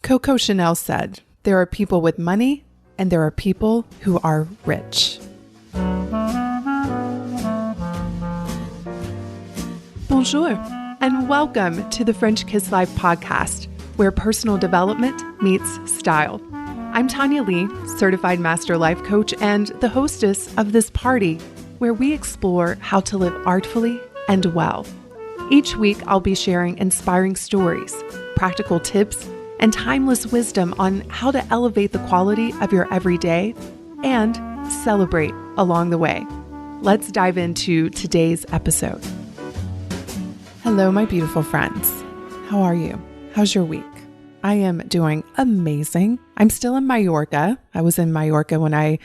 Coco Chanel said, there are people with money and there are people who are rich. Bonjour, and welcome to the French Kiss Life podcast, where personal development meets style. I'm Tanya Lee, certified master life coach and the hostess of this party, where we explore how to live artfully and well. Each week, I'll be sharing inspiring stories, practical tips, and timeless wisdom on how to elevate the quality of your everyday and celebrate along the way. Let's dive into today's episode. Hello, my beautiful friends. How are you? How's your week? I am doing amazing. I'm still in Mallorca. I was in Mallorca when I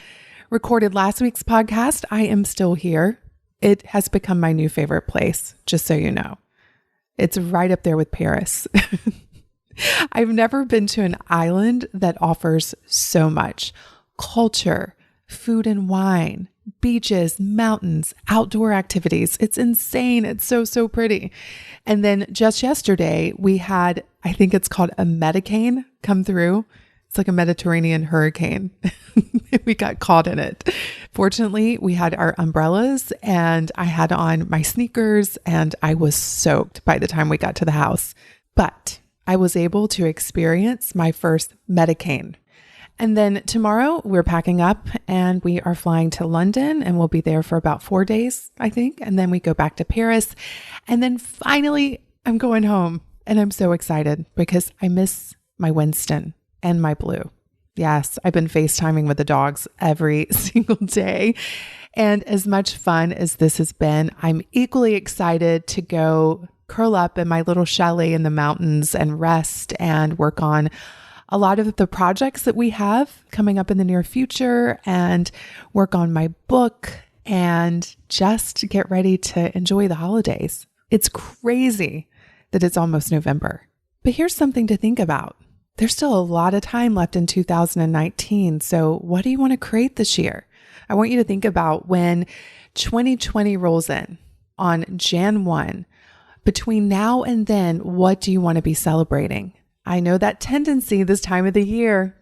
recorded last week's podcast. I am still here. It has become my new favorite place, just so you know. It's right up there with Paris. I've never been to an island that offers so much culture, food and wine, beaches, mountains, outdoor activities. It's insane. It's so pretty. And then just yesterday, we had, I think it's called a Medicane come through. It's like a Mediterranean hurricane. We got caught in it. Fortunately, we had our umbrellas and I had on my sneakers and I was soaked by the time we got to the house. But I was able to experience my first Medicane. And then tomorrow we're packing up and we are flying to London and we'll be there for about 4 days, I think. And then we go back to Paris. And then finally I'm going home and I'm so excited because I miss my Winston and my Blue. Yes, I've been FaceTiming with the dogs every single day. And as much fun as this has been, I'm equally excited to go curl up in my little chalet in the mountains and rest and work on a lot of the projects that we have coming up in the near future and work on my book and just get ready to enjoy the holidays. It's crazy that it's almost November. But here's something to think about. There's still a lot of time left in 2019. So what do you want to create this year? I want you to think about when 2020 rolls in on Jan 1. Between now and then, what do you want to be celebrating? I know that tendency this time of the year,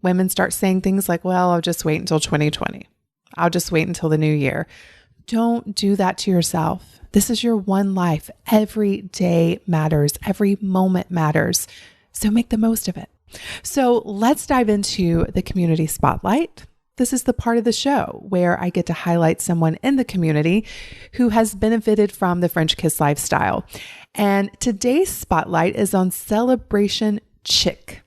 women start saying things like, well, I'll just wait until 2020. I'll just wait until the new year. Don't do that to yourself. This is your one life. Every day matters. Every moment matters. So make the most of it. So let's dive into the community spotlight. This is the part of the show where I get to highlight someone in the community who has benefited from the French Kiss lifestyle. And today's spotlight is on Celebration Chick.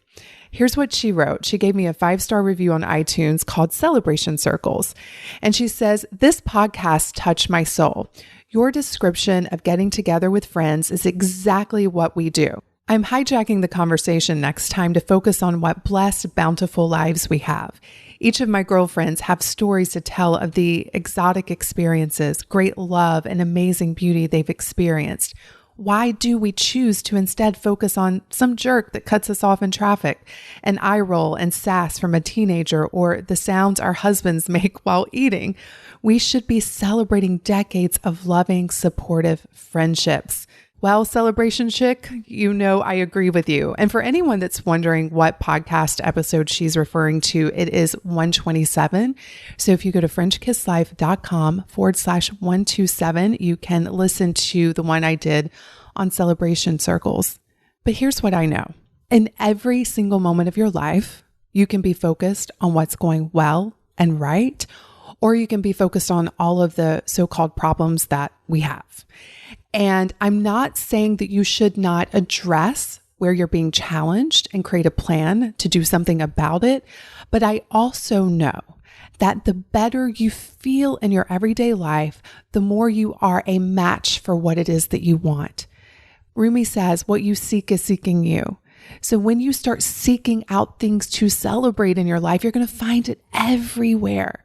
Here's what she wrote. She gave me a 5-star review on iTunes called Celebration Circles. And she says, this podcast touched my soul. Your description of getting together with friends is exactly what we do. I'm hijacking the conversation next time to focus on what blessed, bountiful lives we have. Each of my girlfriends have stories to tell of the exotic experiences, great love, and amazing beauty they've experienced. Why do we choose to instead focus on some jerk that cuts us off in traffic, an eye roll and sass from a teenager, or the sounds our husbands make while eating? We should be celebrating decades of loving, supportive friendships. Well, Celebration Chick, you know I agree with you. And for anyone that's wondering what podcast episode she's referring to, it is 127. So if you go to FrenchKissLife.com/127, you can listen to the one I did on Celebration Circles. But here's what I know. In every single moment of your life, you can be focused on what's going well and right, or you can be focused on all of the so-called problems that we have. And I'm not saying that you should not address where you're being challenged and create a plan to do something about it. But I also know that the better you feel in your everyday life, the more you are a match for what it is that you want. Rumi says, what you seek is seeking you. So when you start seeking out things to celebrate in your life, you're going to find it everywhere.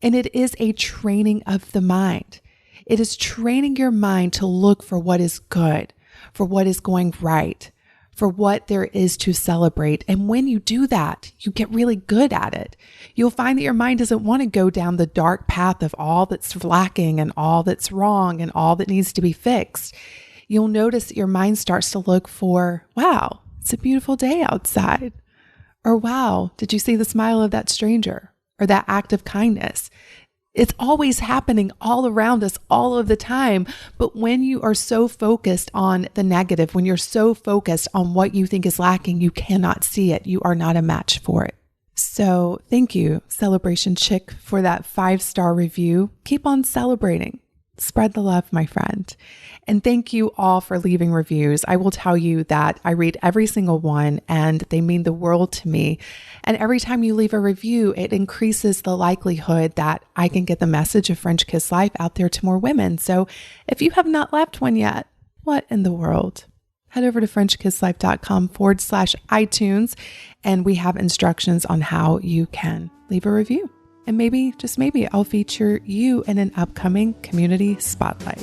And it is a training of the mind. It is training your mind to look for what is good, for what is going right, for what there is to celebrate. And when you do that, you get really good at it. You'll find that your mind doesn't want to go down the dark path of all that's lacking and all that's wrong and all that needs to be fixed. You'll notice that your mind starts to look for, wow, it's a beautiful day outside. Or wow, did you see the smile of that stranger? Or that act of kindness? It's always happening all around us all of the time. But when you are so focused on the negative, when you're so focused on what you think is lacking, you cannot see it. You are not a match for it. So thank you, Celebration Chick, for that 5-star review. Keep on celebrating. Spread the love, my friend. And thank you all for leaving reviews. I will tell you that I read every single one and they mean the world to me. And every time you leave a review, it increases the likelihood that I can get the message of French Kiss Life out there to more women. So if you have not left one yet, what in the world? Head over to FrenchKissLife.com/iTunes and we have instructions on how you can leave a review. And maybe, just maybe, I'll feature you in an upcoming community spotlight.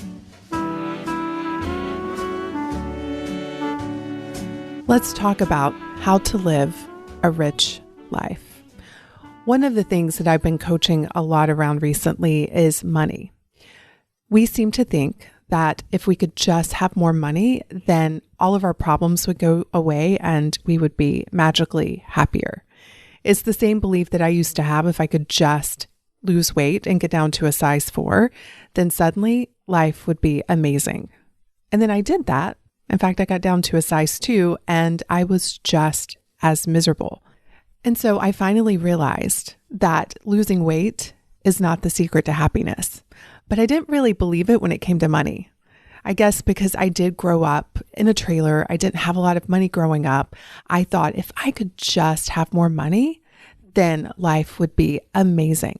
Let's talk about how to live a rich life. One of the things that I've been coaching a lot around recently is money. We seem to think that if we could just have more money, then all of our problems would go away and we would be magically happier. It's the same belief that I used to have. If I could just lose weight and get down to a size 4, then suddenly life would be amazing. And then I did that. In fact, I got down to a size 2 and I was just as miserable. And so I finally realized that losing weight is not the secret to happiness. But I didn't really believe it when it came to money. I guess because I did grow up in a trailer, I didn't have a lot of money growing up. I thought if I could just have more money, then life would be amazing.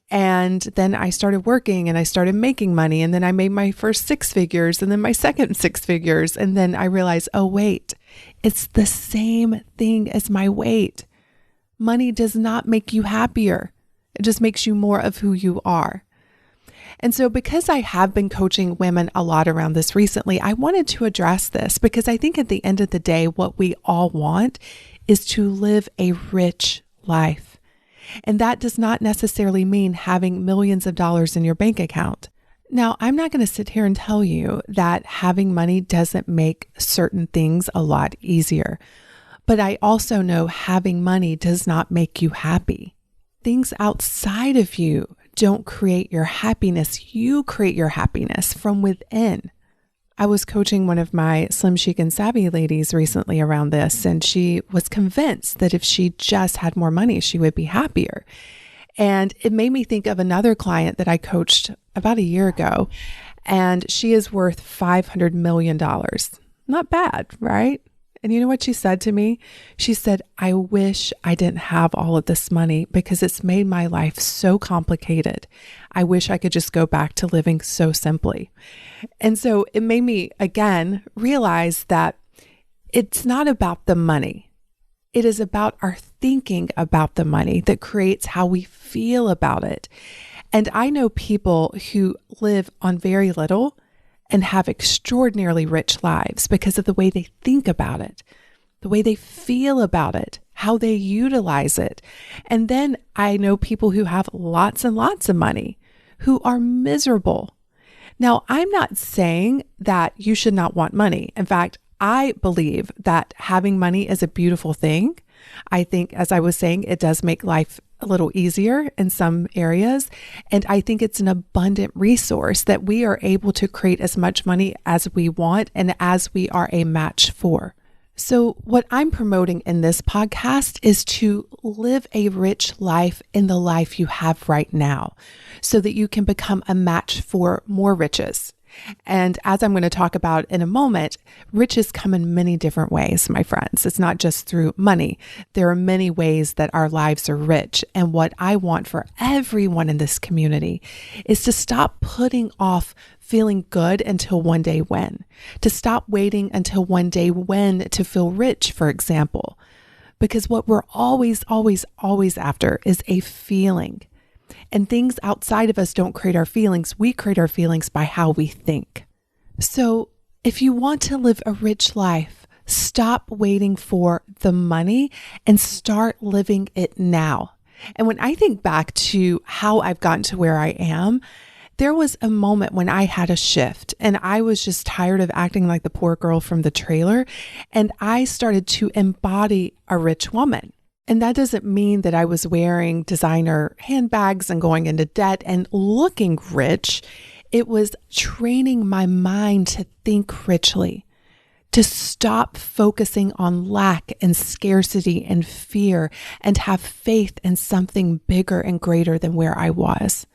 And then I started working and I started making money. And then I made my first 6 figures and then my second 6 figures. And then I realized, oh, wait, it's the same thing as my weight. Money does not make you happier. It just makes you more of who you are. And so because I have been coaching women a lot around this recently, I wanted to address this because I think at the end of the day, what we all want is to live a rich life. And that does not necessarily mean having millions of dollars in your bank account. Now, I'm not going to sit here and tell you that having money doesn't make certain things a lot easier. But I also know having money does not make you happy. Things outside of you don't create your happiness. You create your happiness from within. I was coaching one of my Slim Chic and Savvy ladies recently around this, and she was convinced that if she just had more money, she would be happier. And it made me think of another client that I coached about a year ago, and she is worth $500 million. Not bad, right? And you know what she said to me? She said, I wish I didn't have all of this money because it's made my life so complicated. I wish I could just go back to living so simply. And so it made me, again, realize that it's not about the money. It is about our thinking about the money that creates how we feel about it. And I know people who live on very little and have extraordinarily rich lives because of the way they think about it, the way they feel about it, how they utilize it. And then I know people who have lots and lots of money who are miserable. Now, I'm not saying that you should not want money. In fact, I believe that having money is a beautiful thing. I think, as I was saying, it does make life a little easier in some areas. And I think it's an abundant resource that we are able to create as much money as we want and as we are a match for. So what I'm promoting in this podcast is to live a rich life in the life you have right now so that you can become a match for more riches. And as I'm going to talk about in a moment, riches come in many different ways, my friends. It's not just through money. There are many ways that our lives are rich. And what I want for everyone in this community is to stop putting off feeling good until one day when, to stop waiting until one day when to feel rich, for example, because what we're always after is a feeling. And things outside of us don't create our feelings. We create our feelings by how we think. So if you want to live a rich life, stop waiting for the money and start living it now. And when I think back to how I've gotten to where I am, There was a moment when I had a shift and I was just tired of acting like the poor girl from the trailer. And I started to embody a rich woman. And that doesn't mean that I was wearing designer handbags and going into debt and looking rich. It was training my mind to think richly, to stop focusing on lack and scarcity and fear and have faith in something bigger and greater than where I was.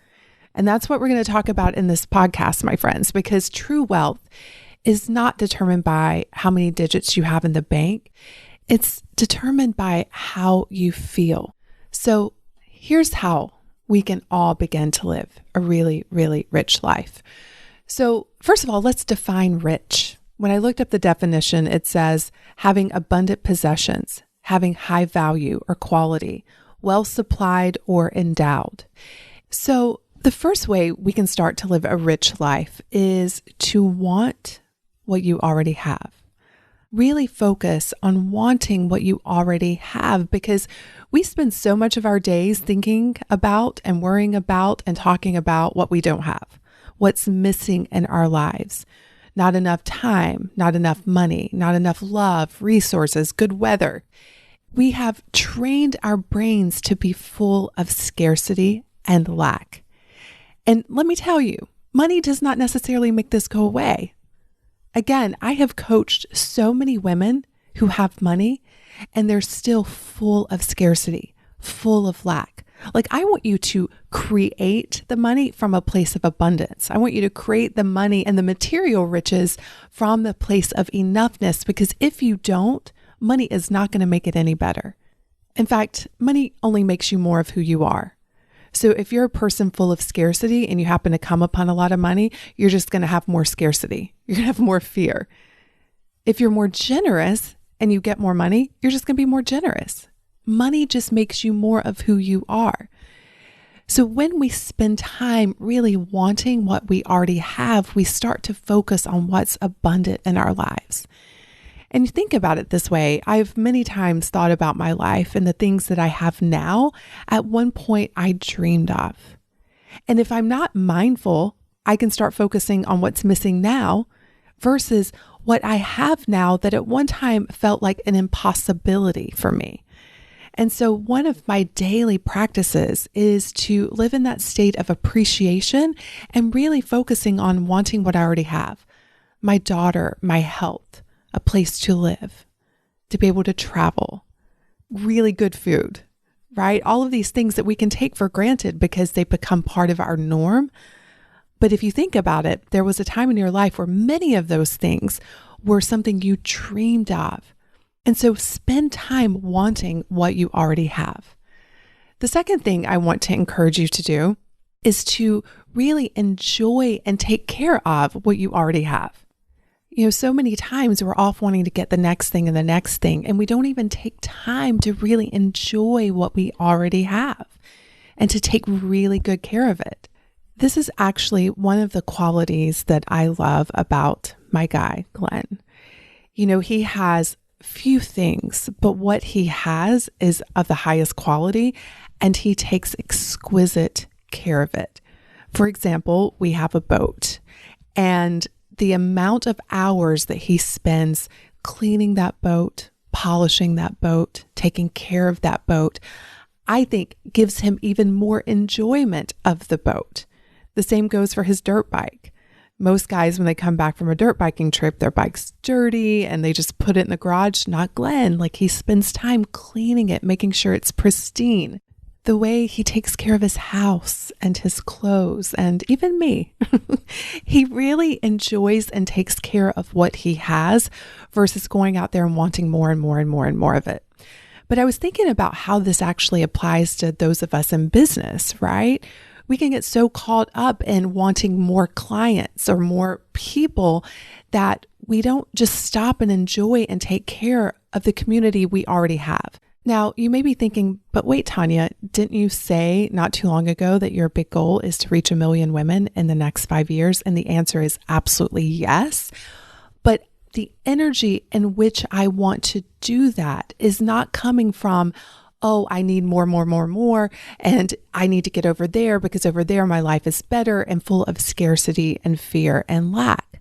And that's what we're going to talk about in this podcast, my friends, because true wealth is not determined by how many digits you have in the bank. It's determined by how you feel. So here's how we can all begin to live a really, really rich life. So first of all, let's define rich. When I looked up the definition, it says having abundant possessions, having high value or quality, well supplied or endowed. So the first way we can start to live a rich life is to want what you already have. Really focus on wanting what you already have, because we spend so much of our days thinking about and worrying about and talking about what we don't have, what's missing in our lives. Not enough time, not enough money, not enough love, resources, good weather. We have trained our brains to be full of scarcity and lack. And let me tell you, money does not necessarily make this go away. Again, I have coached so many women who have money and they're still full of scarcity, full of lack. Like, I want you to create the money from a place of abundance. I want you to create the money and the material riches from the place of enoughness, because if you don't, money is not going to make it any better. In fact, money only makes you more of who you are. So if you're a person full of scarcity and you happen to come upon a lot of money, you're just going to have more scarcity. You're going to have more fear. If you're more generous and you get more money, you're just going to be more generous. Money just makes you more of who you are. So when we spend time really wanting what we already have, we start to focus on what's abundant in our lives. And you think about it this way. I've many times thought about my life and the things that I have now at one point I dreamed of. And if I'm not mindful, I can start focusing on what's missing now versus what I have now that at one time felt like an impossibility for me. And so one of my daily practices is to live in that state of appreciation and really focusing on wanting what I already have. My daughter, my health, a place to live, to be able to travel, really good food, right? All of these things that we can take for granted because they become part of our norm. But if you think about it, there was a time in your life where many of those things were something you dreamed of. And so spend time wanting what you already have. The second thing I want to encourage you to do is to really enjoy and take care of what you already have. You know, so many times we're off wanting to get the next thing and the next thing, and we don't even take time to really enjoy what we already have and to take really good care of it. This is actually one of the qualities that I love about my guy, Glenn. You know, he has few things, but what he has is of the highest quality, and he takes exquisite care of it. For example, we have a boat, and the amount of hours that he spends cleaning that boat, polishing that boat, taking care of that boat, I think gives him even more enjoyment of the boat. The same goes for his dirt bike. Most guys, when they come back from a dirt biking trip, their bike's dirty and they just put it in the garage. Not Glenn. Like, he spends time cleaning it, making sure it's pristine. The way he takes care of his house and his clothes and even me. He really enjoys and takes care of what he has versus going out there and wanting more and more and more and more of it. But I was thinking about how this actually applies to those of us in business, right? We can get so caught up in wanting more clients or more people that we don't just stop and enjoy and take care of the community we already have. Now, you may be thinking, but wait, Tanya, didn't you say not too long ago that your big goal is to reach 1 million women in the next 5 years? And the answer is absolutely yes. But the energy in which I want to do that is not coming from, oh, I need more, more, more, more, and I need to get over there because over there my life is better and full of scarcity and fear and lack.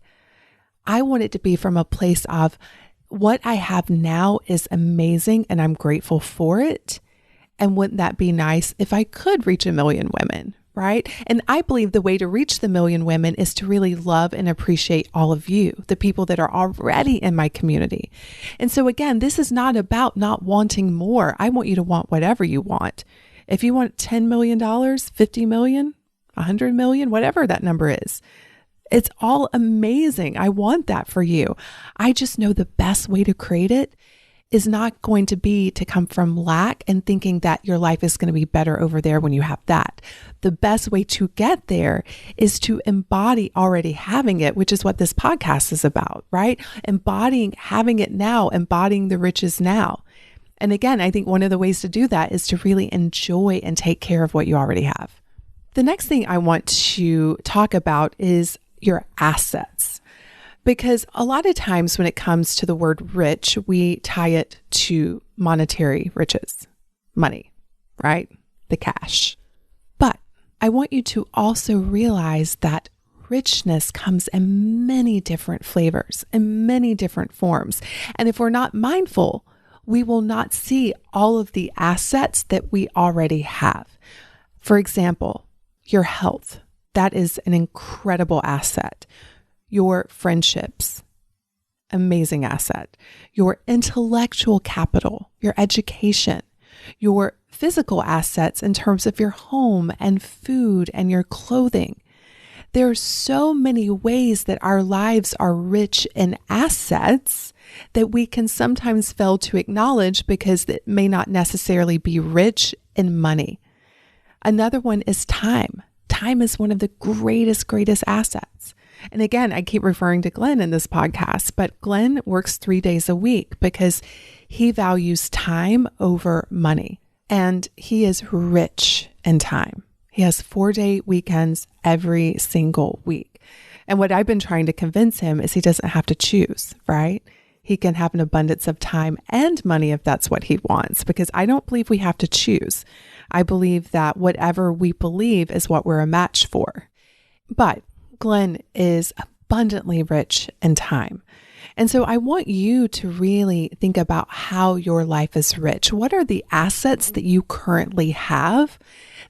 I want it to be from a place of what I have now is amazing and I'm grateful for it. And wouldn't that be nice if I could reach 1 million women, right? And I believe the way to reach the 1 million women is to really love and appreciate all of you, the people that are already in my community. And so again, this is not about not wanting more. I want you to want whatever you want. If you want $10 million, 50 million, 100 million, whatever that number is, it's all amazing. I want that for you. I just know the best way to create it is not going to be to come from lack and thinking that your life is going to be better over there when you have that. The best way to get there is to embody already having it, which is what this podcast is about, right? Embodying having it now, embodying the riches now. And again, I think one of the ways to do that is to really enjoy and take care of what you already have. The next thing I want to talk about is your assets. Because a lot of times when it comes to the word rich, we tie it to monetary riches, money, right? The cash. But I want you to also realize that richness comes in many different flavors, in many different forms. And if we're not mindful, we will not see all of the assets that we already have. For example, your health. That is an incredible asset. Your friendships, amazing asset. Your intellectual capital, your education, your physical assets in terms of your home and food and your clothing. There are so many ways that our lives are rich in assets that we can sometimes fail to acknowledge because it may not necessarily be rich in money. Another one is time. Time is one of the greatest assets. And again, I keep referring to Glenn in this podcast, but Glenn works 3 days a week because he values time over money. And he is rich in time. He has 4-day weekends every single week. And what I've been trying to convince him is he doesn't have to choose, right? He can have an abundance of time and money if that's what he wants, because I don't believe we have to choose. I believe that whatever we believe is what we're a match for. But Glenn is abundantly rich in time. And so I want you to really think about how your life is rich. What are the assets that you currently have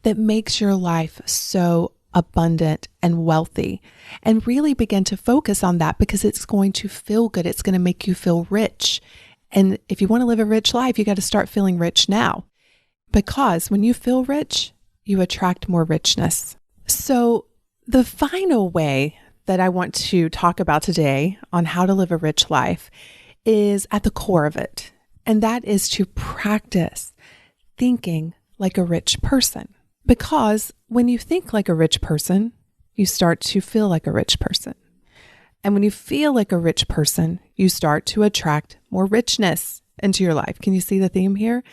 that makes your life so abundant and wealthy? And really begin to focus on that because it's going to feel good. It's going to make you feel rich. And if you want to live a rich life, you got to start feeling rich now. Because when you feel rich, you attract more richness. So the final way that I want to talk about today on how to live a rich life is at the core of it. And that is to practice thinking like a rich person. Because when you think like a rich person, you start to feel like a rich person. And when you feel like a rich person, you start to attract more richness into your life. Can you see the theme here?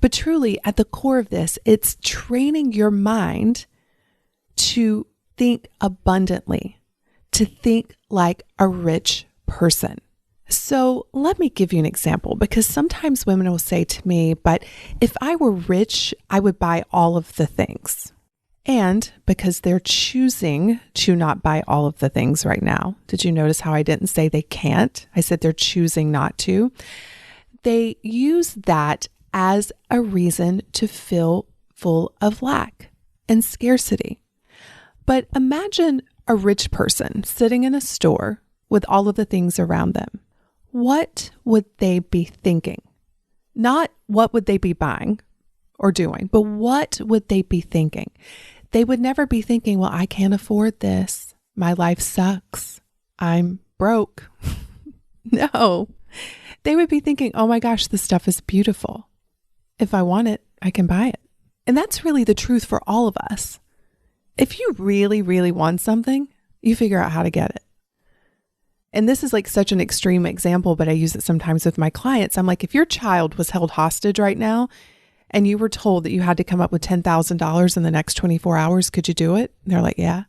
But truly, at the core of this, it's training your mind to think abundantly, to think like a rich person. So let me give you an example, because sometimes women will say to me, but if I were rich, I would buy all of the things. And because they're choosing to not buy all of the things right now, did you notice how I didn't say they can't? I said they're choosing not to. They use that as a reason to feel full of lack and scarcity. But imagine a rich person sitting in a store with all of the things around them. What would they be thinking? Not what would they be buying or doing, but what would they be thinking? They would never be thinking, well, I can't afford this. My life sucks. I'm broke. No. They would be thinking, oh my gosh, this stuff is beautiful. If I want it, I can buy it. And that's really the truth for all of us. If you really, really want something, you figure out how to get it. And this is like such an extreme example, but I use it sometimes with my clients. I'm like, if your child was held hostage right now and you were told that you had to come up with $10,000 in the next 24 hours, could you do it? And they're like, yeah.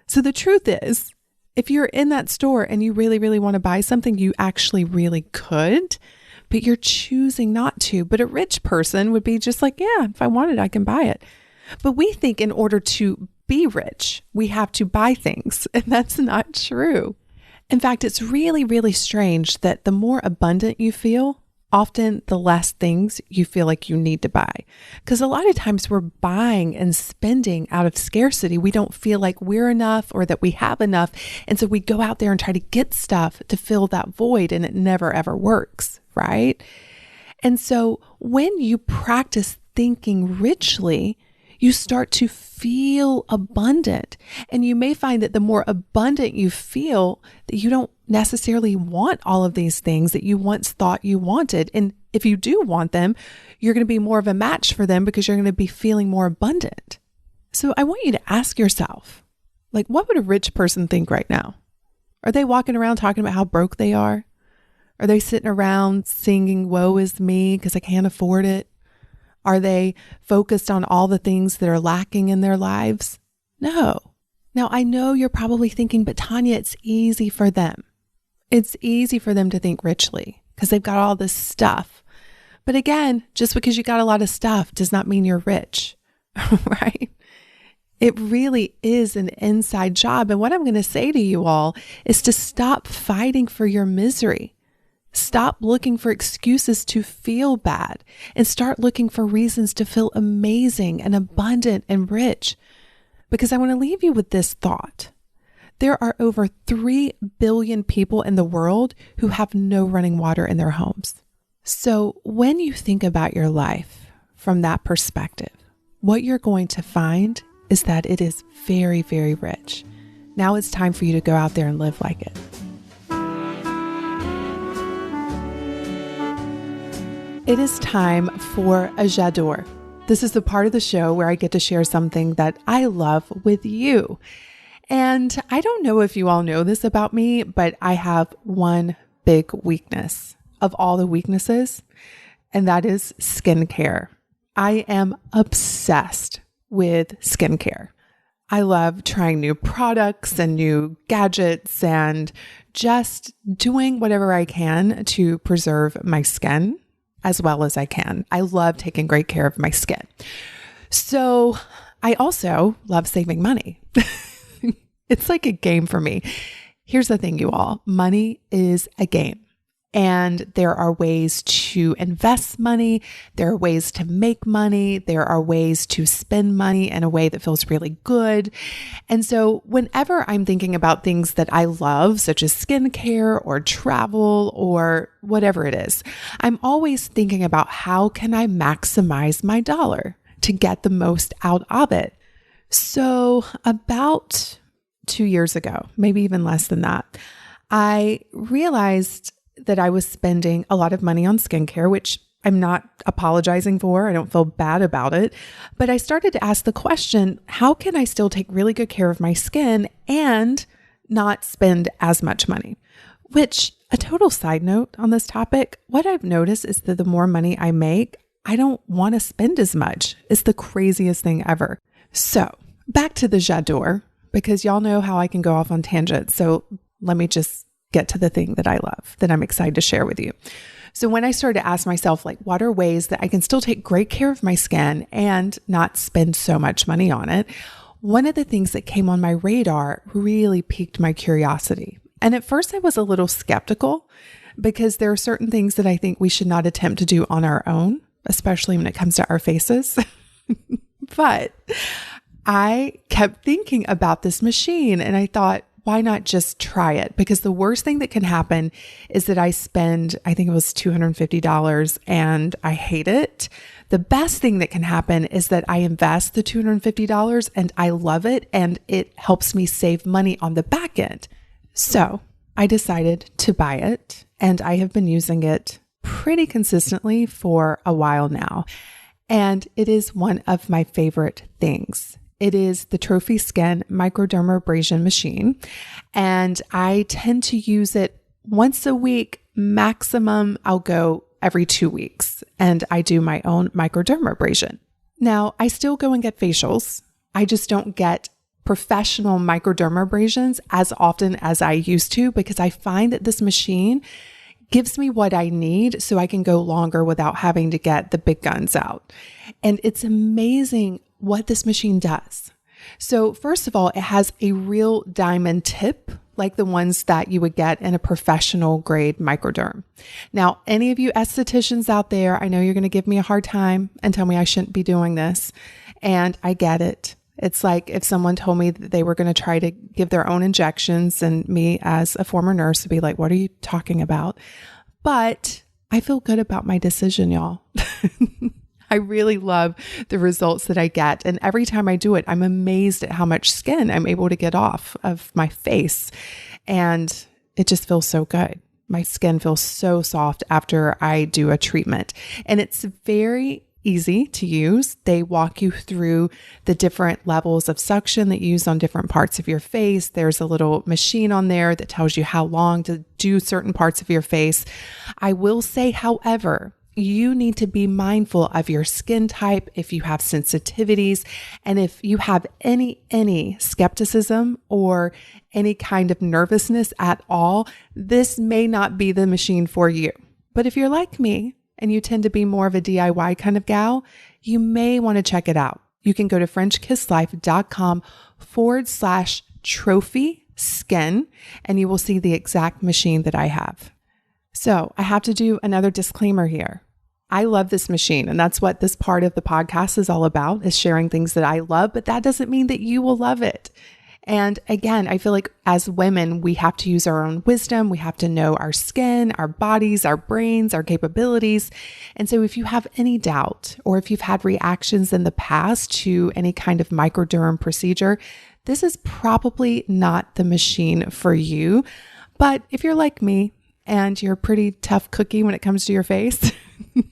So the truth is, if you're in that store and you really, really want to buy something, you actually really could. but you're choosing not to. But a rich person would be just like, yeah, if I want it, I can buy it. But we think in order to be rich, we have to buy things, and that's not true. In fact, it's really, really strange that the more abundant you feel, often the less things you feel like you need to buy. Because a lot of times we're buying and spending out of scarcity. We don't feel like we're enough or that we have enough. And so we go out there and try to get stuff to fill that void, and it never, ever works, right? And so when you practice thinking richly, you start to feel abundant. And you may find that the more abundant you feel, that you don't necessarily want all of these things that you once thought you wanted. And if you do want them, you're going to be more of a match for them because you're going to be feeling more abundant. So I want you to ask yourself, like, what would a rich person think right now? Are they walking around talking about how broke they are? Are they sitting around singing, woe is me because I can't afford it? Are they focused on all the things that are lacking in their lives? No. Now, I know you're probably thinking, but Tanya, it's easy for them. It's easy for them to think richly because they've got all this stuff. But again, just because you got a lot of stuff does not mean you're rich, right? It really is an inside job. And what I'm going to say to you all is to stop fighting for your misery. Stop looking for excuses to feel bad and start looking for reasons to feel amazing and abundant and rich. Because I want to leave you with this thought. There are over 3 billion people in the world who have no running water in their homes. So when you think about your life from that perspective, what you're going to find is that it is very, very rich. Now it's time for you to go out there and live like it. It is time for a Jadore. This is the part of the show where I get to share something that I love with you. And I don't know if you all know this about me, but I have one big weakness of all the weaknesses, and that is skincare. I am obsessed with skincare. I love trying new products and new gadgets and just doing whatever I can to preserve my skin as well as I can. I love taking great care of my skin. So I also love saving money. It's like a game for me. Here's the thing, you all. Money is a game. And there are ways to invest money. There are ways to make money. There are ways to spend money in a way that feels really good. And so whenever I'm thinking about things that I love, such as skincare or travel or whatever it is, I'm always thinking about how can I maximize my dollar to get the most out of it. So about 2 years ago, maybe even less than that, I realized that I was spending a lot of money on skincare, which I'm not apologizing for. I don't feel bad about it. But I started to ask the question, how can I still take really good care of my skin and not spend as much money? Which, a total side note on this topic, what I've noticed is that the more money I make, I don't want to spend as much. It's the craziest thing ever. So back to the Jadore, because y'all know how I can go off on tangents. So let me just get to the thing that I love, that I'm excited to share with you. So when I started to ask myself, like, what are ways that I can still take great care of my skin and not spend so much money on it? One of the things that came on my radar really piqued my curiosity. And at first I was a little skeptical because there are certain things that I think we should not attempt to do on our own, especially when it comes to our faces. But I kept thinking about this machine and I thought, why not just try it? Because the worst thing that can happen is that I spend, I think it was $250 and I hate it. The best thing that can happen is that I invest the $250 and I love it and it helps me save money on the back end. So I decided to buy it and I have been using it pretty consistently for a while now. And it is one of my favorite things. It is the Trophy Skin microdermabrasion machine, and I tend to use it once a week. Maximum, I'll go every 2 weeks, and I do my own microdermabrasion. Now, I still go and get facials. I just don't get professional microdermabrasions as often as I used to because I find that this machine gives me what I need so I can go longer without having to get the big guns out. And it's amazing what this machine does. So first of all, it has a real diamond tip, like the ones that you would get in a professional grade microderm. Now, any of you estheticians out there, I know you're going to give me a hard time and tell me I shouldn't be doing this. And I get it. It's like if someone told me that they were going to try to give their own injections, and me as a former nurse would be like, what are you talking about? But I feel good about my decision, y'all. I really love the results that I get. And every time I do it, I'm amazed at how much skin I'm able to get off of my face. And it just feels so good. My skin feels so soft after I do a treatment. And it's very easy to use. They walk you through the different levels of suction that you use on different parts of your face. There's a little machine on there that tells you how long to do certain parts of your face. I will say, however, you need to be mindful of your skin type, if you have sensitivities, and if you have any skepticism or any kind of nervousness at all, this may not be the machine for you. But if you're like me, and you tend to be more of a DIY kind of gal, you may want to check it out. You can go to FrenchKissLife.com/trophy skin, and you will see the exact machine that I have. So I have to do another disclaimer here. I love this machine, and that's what this part of the podcast is all about, is sharing things that I love, but that doesn't mean that you will love it. And again, I feel like as women, we have to use our own wisdom. We have to know our skin, our bodies, our brains, our capabilities. And so if you have any doubt, or if you've had reactions in the past to any kind of microderm procedure, this is probably not the machine for you. But if you're like me and you're a pretty tough cookie when it comes to your face, I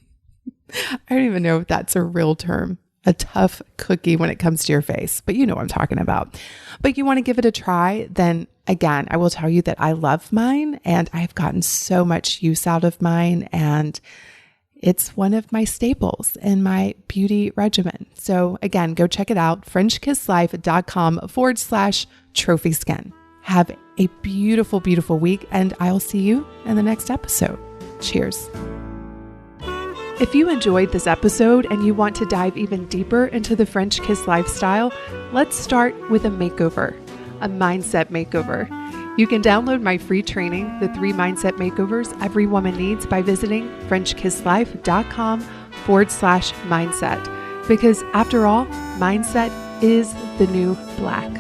don't even know if that's a real term. A tough cookie when it comes to your face, but you know what I'm talking about. But you want to give it a try, then again, I will tell you that I love mine and I've gotten so much use out of mine, and it's one of my staples in my beauty regimen. So again, go check it out, FrenchKissLife.com/trophy skin. Have a beautiful, beautiful week, and I'll see you in the next episode. Cheers. If you enjoyed this episode and you want to dive even deeper into the French Kiss lifestyle, let's start with a makeover, a mindset makeover. You can download my free training, The 3 Mindset Makeovers Every Woman Needs, by visiting FrenchKissLife.com/mindset. Because after all, mindset is the new black.